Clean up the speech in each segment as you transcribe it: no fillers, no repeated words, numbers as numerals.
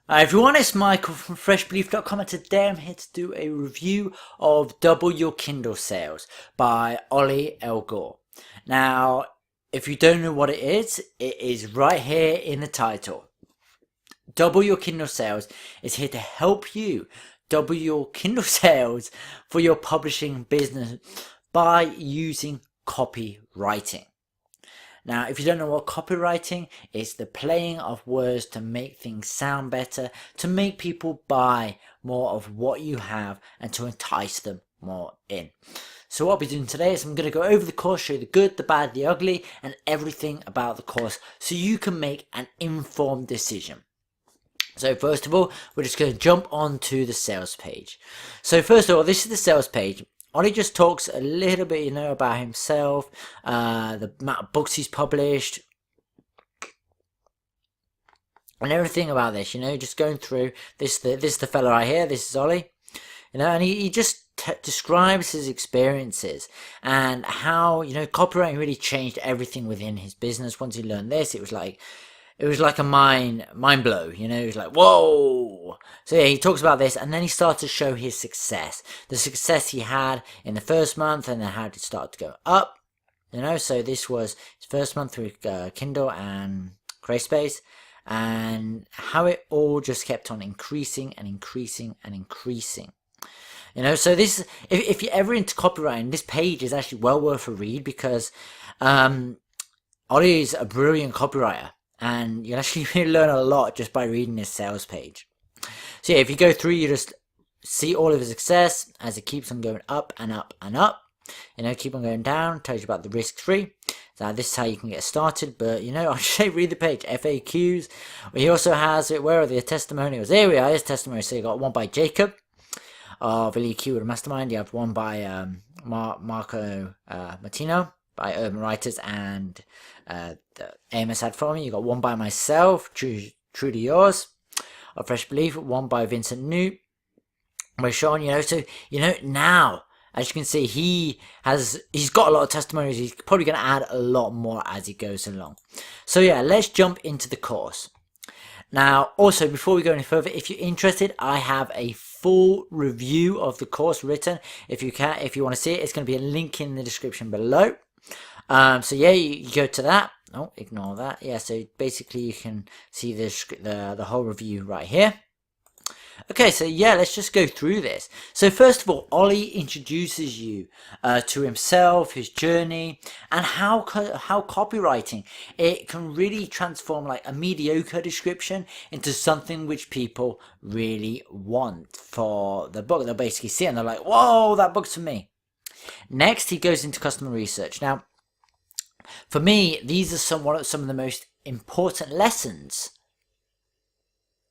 Hi everyone, it's Michael from freshbelief.com and today I'm here to do a review of Double Your Kindle Sales by Ollie, el-gorr. Now, if you don't know what it is right here in the title. Double Your Kindle Sales is here to help you double your Kindle sales for your publishing business by using copywriting. Now, if you don't know what copywriting is, the playing of words to make things sound better, to make people buy more of what you have and to entice them more in. So what I'll be doing today is I'm going to go over the course, show you the good, the bad, the ugly, and everything about the course so you can make an informed decision. So first of all, we're just going to jump onto the sales page. So first of all, this is the sales page. Ollie just talks a little bit, about himself, the amount of books he's published, and everything about this. Just going through this. This is the fella right here. This is Ollie. And he just describes his experiences and how copywriting really changed everything within his business. Once he learned this, it was like a mind blow, It was like, whoa. So yeah, he talks about this, and then he starts to show his success. The success he had in the first month, and then how it started to go up. So this was his first month with Kindle and CreateSpace, and how it all just kept on increasing and increasing and increasing. So this, if you're ever into copywriting, this page is actually well worth a read because Ollie is a brilliant copywriter. And you'll actually really learn a lot just by reading this sales page. So yeah, if you go through, you just see all of his success as it keeps on going up and up and up. Keep on going down, tells you about the risk-free. So this is how you can get started. But, I'll just say read the page, FAQs. He also has it, where are the testimonials? There we are, his testimonials. So you got one by Jacob of Elite Keyword Mastermind. You have one by Marco Martino, by Urban Writers and the AMS Ad For Me. You got one by myself, True to Yours, of Fresh Belief, one by Vincent Newt, by Sean. So now, as you can see, he's got a lot of testimonies. He's probably going to add a lot more as he goes along. So yeah, let's jump into the course. Now, also, before we go any further, if you're interested, I have a full review of the course written. If you want to see it, it's going to be a link in the description below. So yeah, you go to that. Oh, ignore that. Yeah, so basically you can see the whole review right here. Okay, so yeah, let's just go through this. So first of all, Ollie introduces you to himself, his journey, and how copywriting, it can really transform like a mediocre description into something which people really want for the book. They'll basically see it and they're like, whoa, that book's for me. Next, he goes into customer research. Now, for me, these are some of the most important lessons.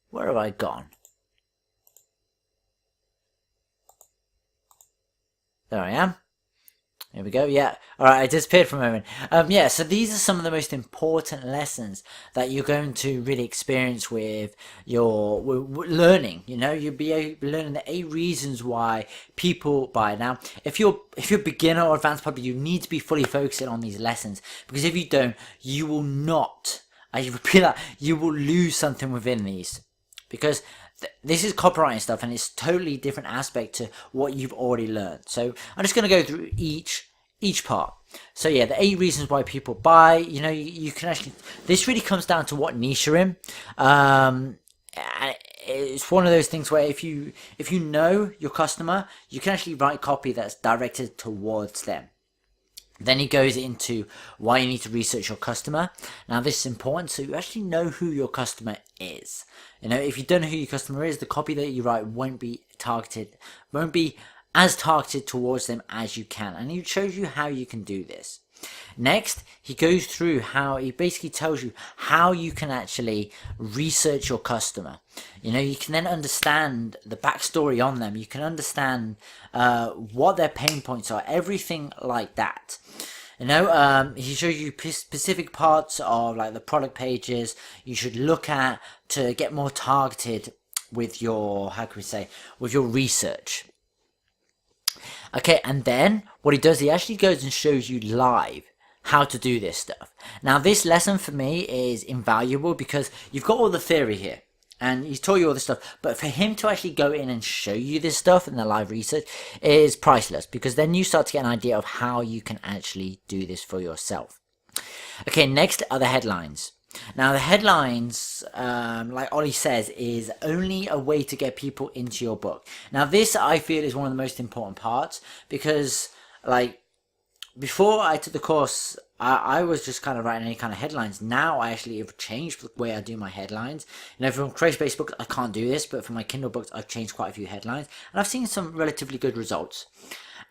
Where have I gone? There I am. Here we go. Yeah. All right. I disappeared for a moment. Yeah. So these are some of the most important lessons that you're going to really experience with your learning. You'll be learning the 8 reasons why people buy. Now, if you're beginner or advanced publisher, you need to be fully focusing on these lessons, because if you don't, you will not. I repeat that, you will lose something within these, because this is copywriting stuff and it's totally different aspect to what you've already learned. So I'm just going to go through each part. So yeah, the 8 reasons why people buy. You can actually, this really comes down to what niche you're in. It's one of those things where if you know your customer, you can actually write copy that's directed towards them. Then he goes into why you need to research your customer. Now this is important, so you actually know who your customer is. If you don't know who your customer is, the copy that you write won't be as targeted towards them as you can. And he shows you how you can do this. Next, he goes through how he basically tells you how you can actually research your customer. You can then understand the backstory on them. You can understand what their pain points are, everything like that. He shows you specific parts of like the product pages you should look at to get more targeted with your, with your research. Okay, and then what he does, he actually goes and shows you live how to do this stuff. Now, this lesson for me is invaluable because you've got all the theory here. and he's taught you all this stuff, but for him to actually go in and show you this stuff in the live research is priceless, because then you start to get an idea of how you can actually do this for yourself. Okay, next are the headlines. Now the headlines, like Ollie says, is only a way to get people into your book. Now this, I feel, is one of the most important parts, because like before I took the course, I was just kind of writing any kind of headlines. Now I actually have changed the way I do my headlines. You know, for creative-based books, I can't do this, but for my Kindle books, I've changed quite a few headlines, and I've seen some relatively good results.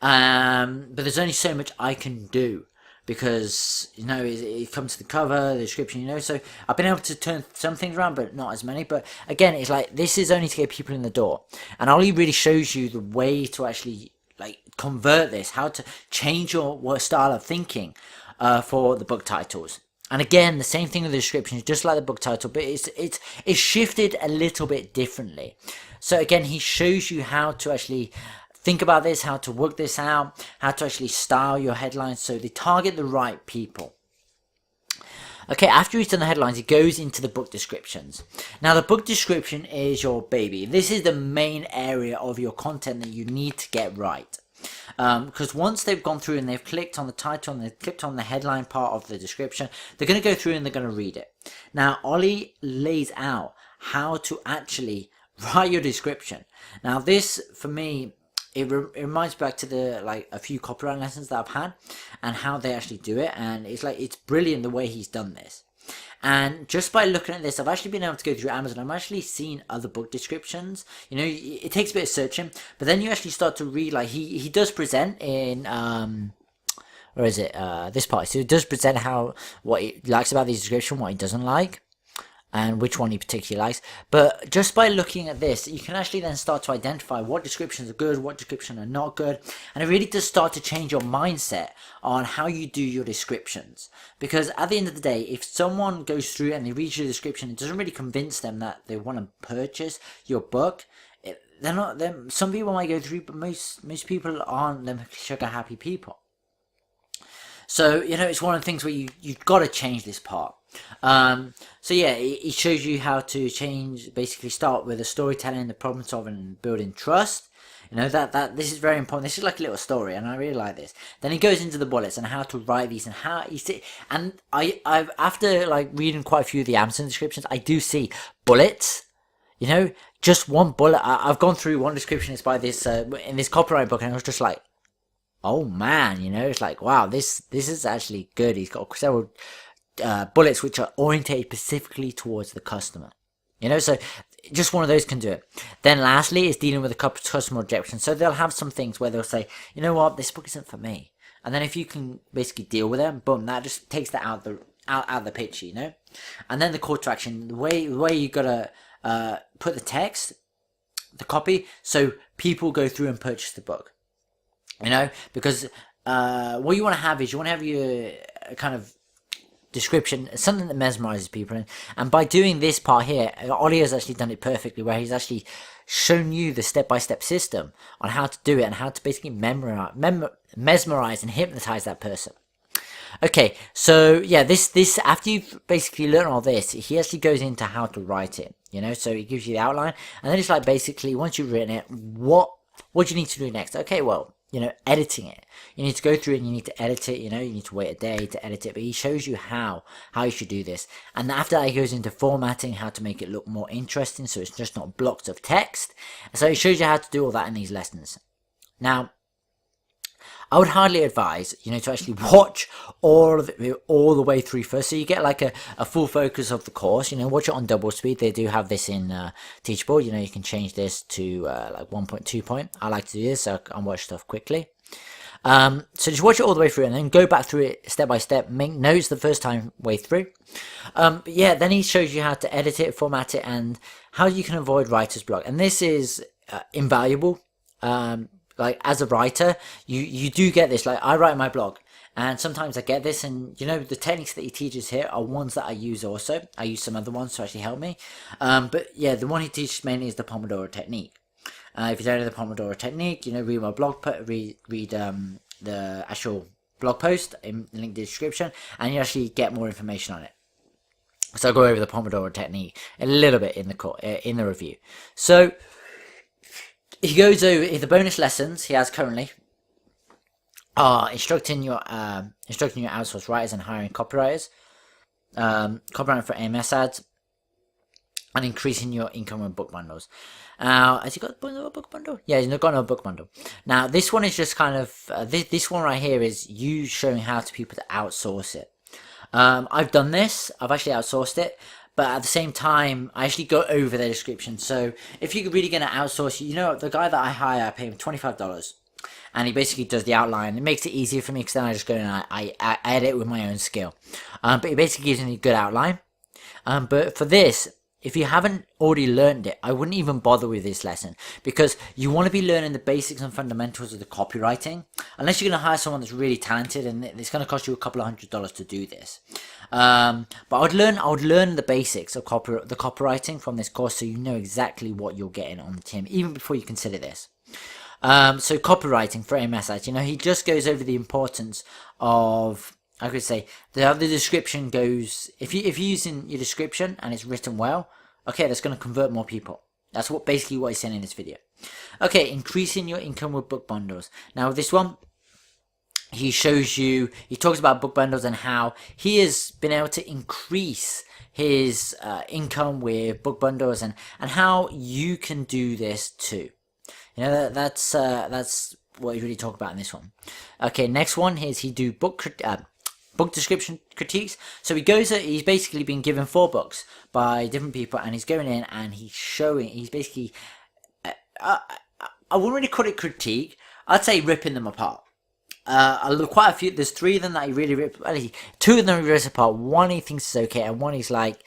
But there's only so much I can do, because, you know, it comes to the cover, the description, you know, so I've been able to turn some things around, but not as many. But again, it's like, this is only to get people in the door, and Ollie really shows you the way to actually like convert this, how to change your style of thinking for the book titles. And again, the same thing with the descriptions, just like the book title, but it's shifted a little bit differently. So again, he shows you how to actually think about this, how to work this out, how to actually style your headlines so they target the right people. Okay, after he's done the headlines, he goes into the book descriptions. Now, the book description is your baby. This is the main area of your content that you need to get right. Because once they've gone through and they've clicked on the title and they've clicked on the headline part of the description, they're going to go through and they're going to read it. Now, Ollie lays out how to actually write your description. Now, this, for me, it reminds back to the like a few copyright lessons that I've had and how they actually do it, and it's like, it's brilliant the way he's done this. And just by looking at this, I've actually been able to go through Amazon. I've actually seen other book descriptions. You know, it takes a bit of searching, but then you actually start to read, like he does present in where is it, this part. So he does present what he likes about the description, what he doesn't like, and which one he particularly likes. But just by looking at this, you can actually then start to identify what descriptions are good, what descriptions are not good, and it really does start to change your mindset on how you do your descriptions. Because at the end of the day, if someone goes through and they read your description, it doesn't really convince them that they want to purchase your book. They're not. Some people might go through, but most people aren't them sugar happy people. So, you know, it's one of the things where you've got to change this part. So yeah, it shows you how to change, basically start with the storytelling, the problem solving, and building trust. You know, that this is very important. This is like a little story, and I really like this. Then he goes into the bullets and how to write these, and how you see. And I've after like reading quite a few of the Amazon descriptions, I do see bullets. You know, just one bullet. I've gone through one description. It's by this in this copyright book, and I was just like, oh man, you know, it's like, wow, this is actually good. He's got several bullets which are orientated specifically towards the customer. You know, so just one of those can do it. Then lastly is dealing with the customer objection. So they'll have some things where they'll say, you know what, this book isn't for me. And then if you can basically deal with them, boom, that just takes that out of the picture, you know. And then the call to action, the way you gotta put the text, the copy, so people go through and purchase the book. You know, because what you want to have is, you want to have your kind of description, something that mesmerizes people. And by doing this part here, Ollie has actually done it perfectly, where he's actually shown you the step-by-step system on how to do it and how to basically mesmerize and hypnotize that person. Okay, so yeah, this after you've basically learned all this, he actually goes into how to write it. You know, so he gives you the outline, and then it's like, basically once you've written it, what do you need to do next? Okay, well, you know, editing it. You need to go through and you need to edit it, you know, you need to wait a day to edit it, but he shows you how you should do this. And after that, he goes into formatting, how to make it look more interesting, so it's just not blocks of text. So he shows you how to do all that in these lessons. Now, I would hardly advise, you know, to actually watch all of it all the way through first, so you get like a full focus of the course. You know, watch it on double speed. They do have this in Teachable. You know, you can change this to like 1.2 point. I like to do this so I can watch stuff quickly. So just watch it all the way through and then go back through it step by step. Make notes the first time way through. But yeah, then he shows you how to edit it, format it, and how you can avoid writer's block. And this is invaluable. Like, as a writer, you do get this. Like, I write my blog, and sometimes I get this, and, you know, the techniques that he teaches here are ones that I use also. I use some other ones to actually help me. But, yeah, the one he teaches mainly is the Pomodoro technique. If you don't know the Pomodoro technique, you know, read my blog, read the actual blog post in the link in the description, and you actually get more information on it. So I'll go over the Pomodoro technique a little bit in the review. So he goes over the bonus lessons he has currently are instructing your outsourced writers and hiring copywriters, copywriting for AMS ads, and increasing your income with book bundles. Has he got a book bundle? Yeah, he's got no book bundle. Now, this one is just kind of, this one right here is you showing how to people to outsource it. I've done this. I've actually outsourced it. But at the same time, I actually go over their description. So if you're really going to outsource, the guy that I hire, I pay him $25. And he basically does the outline. It makes it easier for me because then I just go and I edit it with my own skill. But it basically gives me a good outline. But for this, if you haven't already learned it, I wouldn't even bother with this lesson because you want to be learning the basics and fundamentals of the copywriting. Unless you're going to hire someone that's really talented and it's going to cost you a couple of $100s to do this. But I would learn the basics of the copywriting from this course so you know exactly what you're getting on the team, even before you consider this. So copywriting for AMS ads, he just goes over the importance of, I could say, the description goes, if you're using your description and it's written well, okay, that's going to convert more people. That's basically what he's saying in this video. Okay, increasing your income with book bundles. Now with this one, he talks about book bundles and how he has been able to increase his income with book bundles and how you can do this too. That's what he really talked about in this one. Okay, next one is he do book description critiques. So he's basically been given 4 books by different people and he's going in and he's basically, I wouldn't really call it critique, I'd say ripping them apart. Quite a few, there's 3 of them that he really ripped, 2 of them he rips apart, one he thinks is okay and one he's like,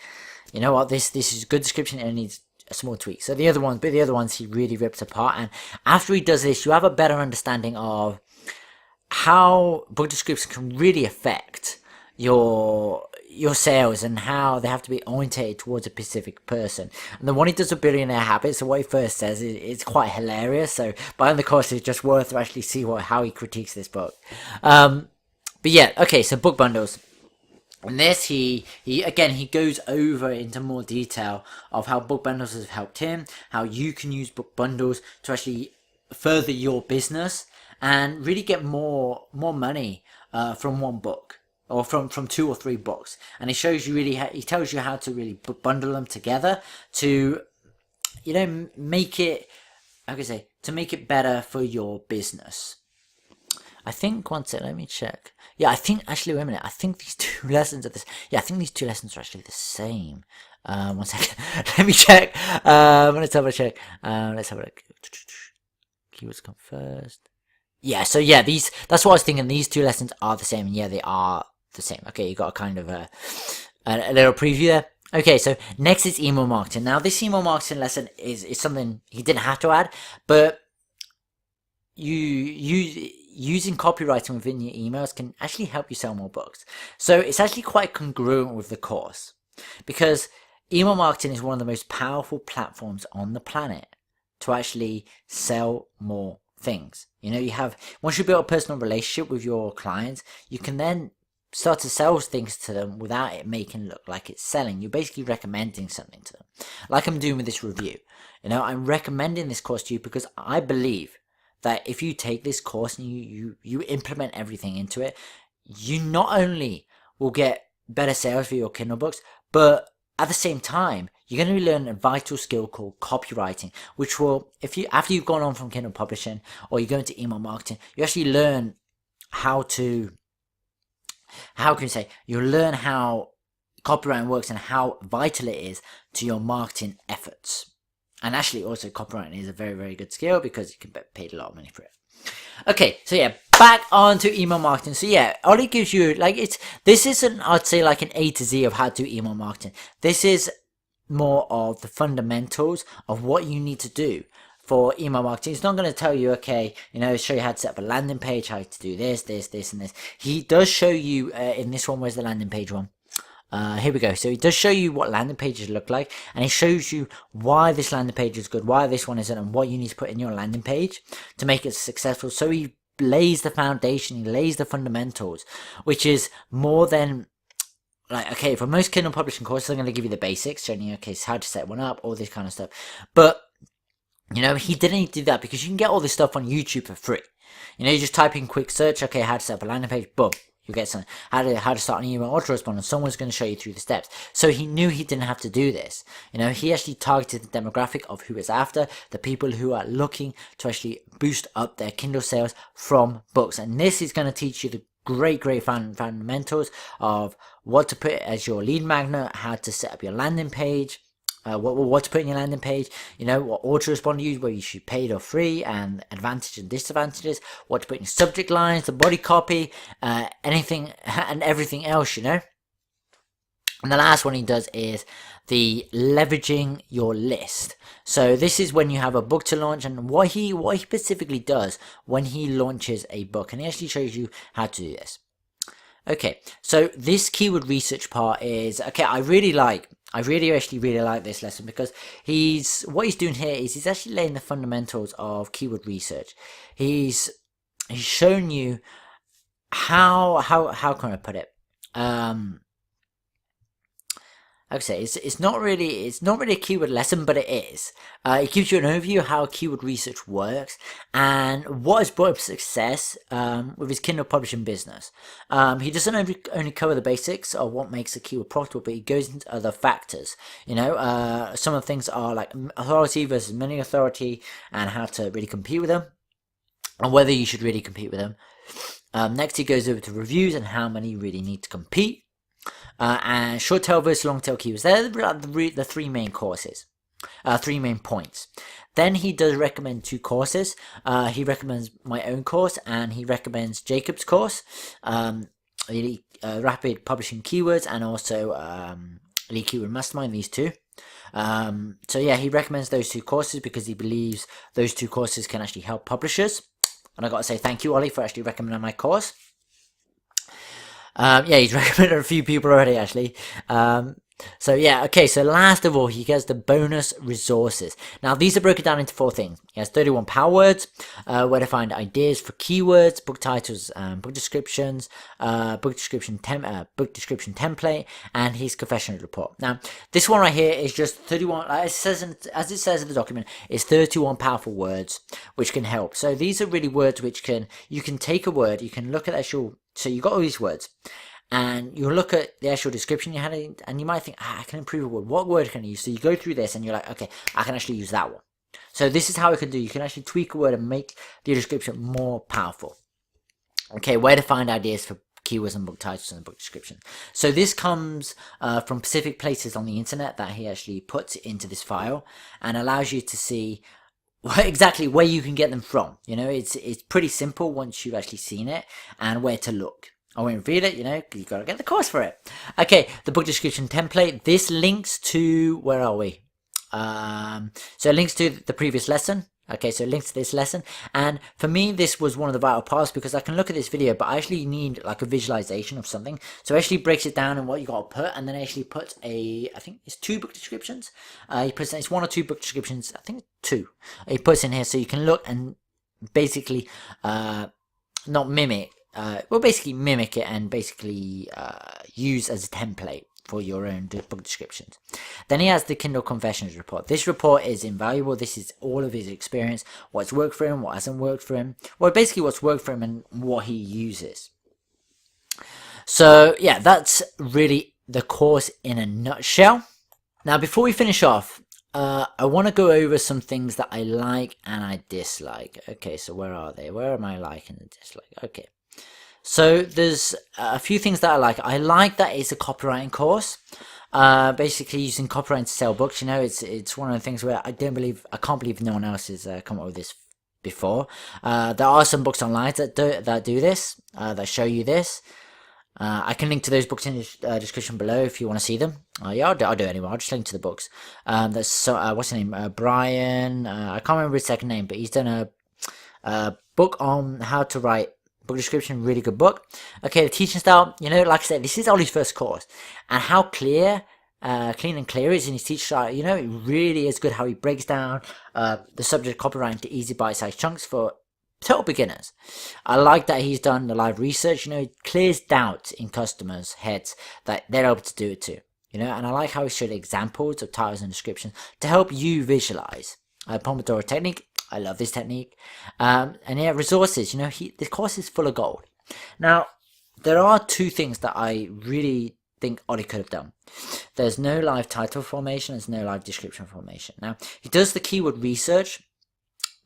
you know what, this is a good description and it needs a small tweak. So the other ones he really rips apart, and after he does this you have a better understanding of how book descriptions can really affect your sales and how they have to be orientated towards a specific person. And the one he does with Billionaire Habits, so what he first says is quite hilarious. So behind the course, it's just worth to actually see how he critiques this book. But yeah, okay, so book bundles. And this, he goes over into more detail of how book bundles have helped him, how you can use book bundles to actually further your business and really get more money from one book or from 2 or 3 books. And he shows you he tells you how to really bundle them together to, make it, to make it better for your business. I think, one second, let me check. Yeah, I think, actually, wait a minute. I think these 2 lessons are I think these 2 lessons are actually the same. 1 second. Let me check. Let's have a check. Let's have a look. Keywords come first. Yeah, so yeah, that's what I was thinking. These 2 lessons are the same. And yeah, they are the same. Okay, you got a kind of a little preview there. Okay, so next is email marketing. Now, this email marketing lesson is something he didn't have to add, but using copywriting within your emails can actually help you sell more books. So it's actually quite congruent with the course because email marketing is one of the most powerful platforms on the planet to actually sell more things. Once you build a personal relationship with your clients, you can then start to sell things to them without it making it look like it's selling. You're basically recommending something to them. Like I'm doing with this review. I'm recommending this course to you because I believe that if you take this course and you implement everything into it, you not only will get better sales for your Kindle books, but at the same time, you're going to be learning a vital skill called copywriting, which will, after you've gone on from Kindle publishing or you go into email marketing, you actually learn you'll learn how copywriting works and how vital it is to your marketing efforts. And actually also copywriting is a very, very good skill because you can get paid a lot of money for it. Okay, so yeah, back on to email marketing. So yeah, Ollie gives you, this isn't, I'd say, like an A to Z of how to do email marketing. This is more of the fundamentals of what you need to do for email marketing. It's not going to tell you, show you how to set up a landing page, how to do this, and this. He does show you in this one, where's the landing page one? Here we go. So it does show you what landing pages look like, and it shows you why this landing page is good, why this one isn't, and what you need to put in your landing page to make it successful. So he lays the foundation, he lays the fundamentals, which is more than like, okay, for most Kindle publishing courses, I'm going to give you the basics, showing you, okay, so how to set one up, all this kind of stuff. But, you know, he didn't do that because you can get all this stuff on YouTube for free. You know, you just type in quick search, okay, how to set up a landing page, boom, you get something. How to start an email autoresponder, someone's going to show you through the steps. So he knew he didn't have to do this. You know, he actually targeted the demographic of who is after, the people who are looking to actually boost up their Kindle sales from books. And this is going to teach you the great fundamentals of what to put as your lead magnet, how to set up your landing page, what to put in your landing page, you know, what autoresponder you use, whether you should paid or free, and advantages and disadvantages, what to put in your subject lines, the body copy, anything and everything else, you know. And the last one he does is the leveraging your list. So this is when you have a book to launch, and what he specifically does when he launches a book, and he actually shows you how to do this. Okay, so this keyword research part is, okay, I really actually really like this lesson, because what he's doing here is he's actually laying the fundamentals of keyword research. He's shown you how can I put it? I would say it's not really a keyword lesson, but it is. It gives you an overview of how keyword research works and what has brought up success with his Kindle publishing business. He doesn't only cover the basics of what makes a keyword profitable, but he goes into other factors. You know, some of the things are like authority versus mini authority, and how to really compete with them, and whether you should really compete with them. Next, he goes over to reviews and how many really need to compete. And short tail versus long tail keywords. They're the three main courses, 3 main points. Then he does recommend 2 courses. He recommends my own course, and he recommends Jacob's course, Rapid Publishing Keywords, and also Elite Keyword Mastermind, these 2. So yeah, he recommends those 2 courses because he believes those 2 courses can actually help publishers. And I got to say thank you, Ollie, for actually recommending my course. Yeah, he's recommended a few people already, actually. So yeah, okay, so last of all, he gets the bonus resources. Now, these are broken down into 4 things. He has 31 power words, where to find ideas for keywords, book titles, book descriptions, book description template, and his confession report. Now, this one right here is just 31, as it says in the document, is 31 powerful words, which can help. So these are really words which you can take a word, you can look at so you got all these words, and you look at the actual description you had, and you might think, I can improve a word. What word can I use? So you go through this, and you're like, okay, I can actually use that one. So this is how it can do. You can actually tweak a word and make the description more powerful. Okay, where to find ideas for keywords and book titles and book description. So this comes from specific places on the internet that he actually puts into this file, and allows you to see exactly where you can get them from. You know, it's pretty simple once you've actually seen it, and where to look. I won't reveal it, you know, you got to get the course for it. Okay, the book description template. This links to, where are we? So it links to the previous lesson. Okay, so it links to this lesson. And for me, this was one of the vital parts, because I can look at this video, but I actually need like a visualization of something. So it actually breaks it down and what you got to put, and then it actually puts I think it's 2 book descriptions. He puts, it's 1 or 2 book descriptions. I think 2. He puts in here so you can look and basically not mimic, basically mimic it, and basically use as a template for your own book descriptions. Then he has the Kindle Confessions report. This report is invaluable. This is all of his experience, what's worked for him, what hasn't worked for him. Well, basically what's worked for him and what he uses. So yeah, that's really the course in a nutshell. Now, before we finish off, I want to go over some things that I like and I dislike. Okay, so where are they? Where am I liking and dislike? Okay. So there's a few things that I like. I like that it's a copywriting course. Basically using copywriting to sell books. You know, it's one of the things where I can't believe no one else has come up with this before. There are some books online that do this, that show you this. I can link to those books in the description below if you want to see them. Yeah, I'll do it anyway. I'll just link to the books. What's his name? Brian. I can't remember his second name, but he's done a book on how to write book description. Really good book. Okay, the teaching style. You know, like I said, this is Ollie's first course, and how clean and clear is in his teaching style. You know, it really is good how he breaks down the subject of copywriting to easy bite-sized chunks for total beginners. I like that he's done the live research. You know, it clears doubt in customers' heads that they're able to do it too. You know, and I like how he showed examples of titles and descriptions to help you visualize. Pomodoro technique. I love this technique. And yeah, resources. You know, the course is full of gold. Now, there are two things that I really think Ollie could have done. There's no live title formation. There's no live description formation. Now, he does the keyword research,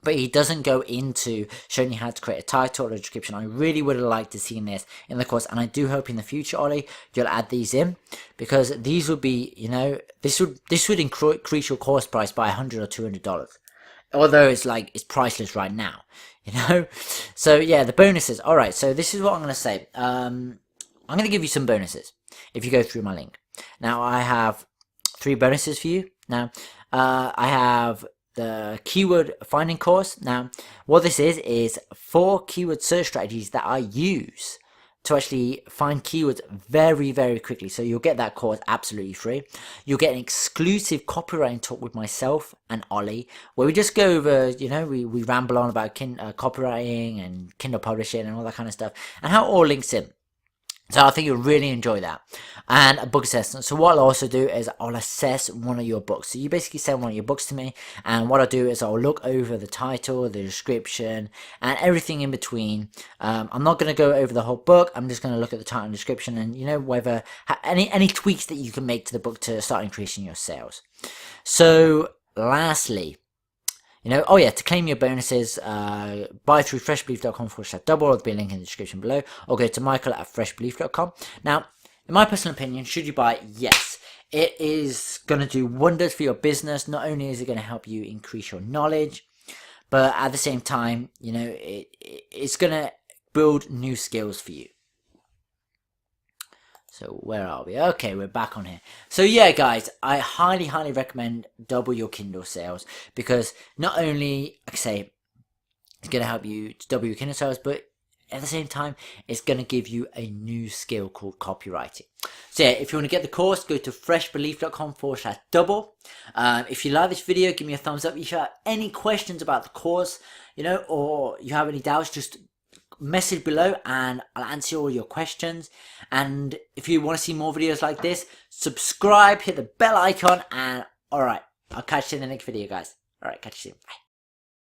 but he doesn't go into showing you how to create a title or a description. I really would have liked to see this in the course, and I do hope in the future, Ollie, you'll add these in, because these would be, you know, this would increase your course price by $100 or $200. Although it's priceless right now, you know. So yeah, the bonuses. All right, so this is what I'm going to say. I'm going to give you some bonuses if you go through my link. Now I have 3 bonuses for you. Now I have the keyword finding course. Now what this is 4 keyword search strategies that I use to actually find keywords very, very quickly. So you'll get that course absolutely free. You'll get an exclusive copywriting talk with myself and Ollie, where we just go over, you know, we ramble on about copywriting and Kindle publishing and all that kind of stuff, and how it all links in. So I think you'll really enjoy that. And a book assessment. So what I'll also do is I'll assess one of your books. So you basically send one of your books to me, and what I'll do is I'll look over the title, the description, and everything in between. I'm not going to go over the whole book. I'm just going to look at the title and description, and you know, whether any tweaks that you can make to the book to start increasing your sales. So lastly, you know, oh yeah, to claim your bonuses, buy through freshbelief.com/double, or there'll be a link in the description below, or go to michael@freshbelief.com. Now, in my personal opinion, should you buy it? Yes. It is going to do wonders for your business. Not only is it going to help you increase your knowledge, but at the same time, you know, it's going to build new skills for you. So where are we? Okay, we're back on here. So yeah, guys, I highly, highly recommend double your Kindle sales, because not only, like I say, it's going to help you to double your Kindle sales, but at the same time, it's going to give you a new skill called copywriting. So yeah, if you want to get the course, go to freshbelief.com/double. If you like this video, give me a thumbs up. If you have any questions about the course, you know, or you have any doubts, just message below and I'll answer all your questions. And if you want to see more videos like this, subscribe, hit the bell icon, and alright, I'll catch you in the next video, guys. Alright, catch you soon. Bye.